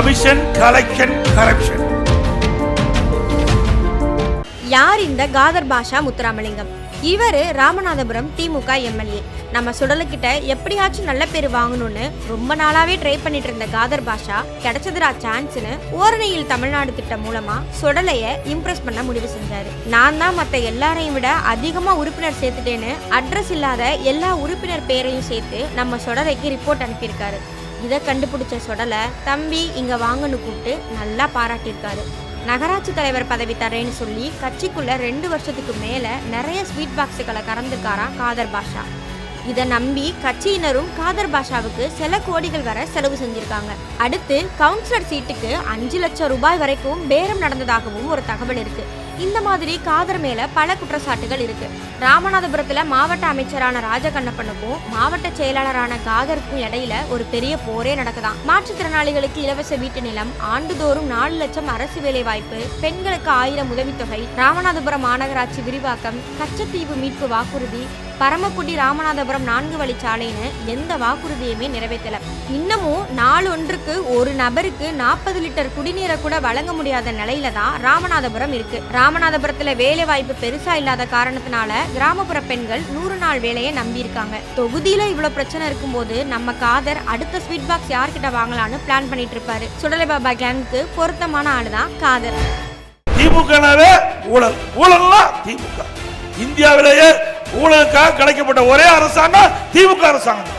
Commission, collection, corruption. யார் இந்த காதர் பாஷா முத்துராமலிங்கம்? இவர் ராமநாதபுரம் திமுக எம்எல்ஏ. நம்ம சுடலுக்கிட்ட எப்படியாச்சும் நல்ல பேர் வாங்கணும்னு ரொம்ப நாளாவே ட்ரை பண்ணிட்டு இருந்த காதர் பாஷா கிடைச்சதுரா சான்ஸ்னு ஓரணியில் தமிழ்நாடு திட்டம் மூலமா சுடலைய இம்ப்ரெஸ் பண்ண முடிவு செஞ்சாரு. நான் தான் மற்ற எல்லாரையும் விட அதிகமா உறுப்பினர் சேர்த்துட்டேன்னு அட்ரஸ் இல்லாத எல்லா உறுப்பினர் பேரையும் சேர்த்து நம்ம சுடலைக்கு ரிப்போர்ட் அனுப்பியிருக்காரு. இதை கண்டுபிடிச்ச சுடலை தம்பி இங்க வாங்கன்னு கூப்பிட்டு நல்லா பாராட்டியிருக்காரு. நகராட்சி தலைவர் பதவி தரேன்னு சொல்லி கட்சிக்குள்ள 2 வருஷத்துக்கு மேல நிறைய ஸ்வீட் பாக்ஸுகளை கறந்துக்காராம் காதர் பாஷா. இதை நம்பி கட்சியினரும் காதர் பாஷாவுக்கு சில கோடிகள் வரை செலவு செஞ்சிருக்காங்க. அடுத்து கவுன்சிலர் சீட்டுக்கு 5 லட்சம் ரூபாய் வரைக்கும் பேரம் நடந்ததாகவும் ஒரு தகவல் இருக்கு. இந்த மாதிரி காதர் மேல பல குற்றச்சாட்டுகள் இருக்கு. ராமநாதபுரத்துல மாவட்ட அமைச்சரான ராஜகண்ணப்பனுக்கும் மாவட்ட செயலாளரான காதருக்கும் இடையில ஒரு பெரிய போரே நடக்குதாம். மாற்றுத்திறனாளிகளுக்கு இலவச வீட்டு நிலம், ஆண்டுதோறும் 4 லட்சம் அரசு வேலை வாய்ப்பு, பெண்களுக்கு 1000 உதவித்தொகை, ராமநாதபுரம் மாநகராட்சி விரிவாக்கம், கச்சத்தீவு மீட்பு வாக்குறுதி, பரமக்குடி ராமநாதபுரம் 4 வழிச்சாலைன்னு எந்த வாக்குறுதியுமே நிறைவேற்றல. இன்னமும் நாள் ஒன்றுக்கு ஒரு நபருக்கு 40 லிட்டர் குடிநீரை கூட வழங்க முடியாத நிலையில தான் ராமநாதபுரம் இருக்கு. ராமநாதபுரத்துல வேலை வாய்ப்பு பெருசா இல்லாத காரணத்தினால கிராமப்புற பெண்கள் 100 நாள் வேலையை நம்பி இருக்காங்க. தொகுதியில இவ்வளவு பிரச்சனை இருக்கும்போது நம்ம காதர் அடுத்த ஸ்வீட் பாக்ஸ் யார்கிட்ட வாங்கலான்னு பிளான் பண்ணிட்டு இருப்பாரு. சுடலை பாபா கேங்குக்கு பொருத்தமான ஆளுதான் காதர். திமுகவே ஊழல், ஊழல்லாம் திமுக. இந்தியாவிலேயே ஊழலுக்காக கிடைக்கப்பட்ட ஒரே அரசாங்கம் திமுக அரசாங்கம்.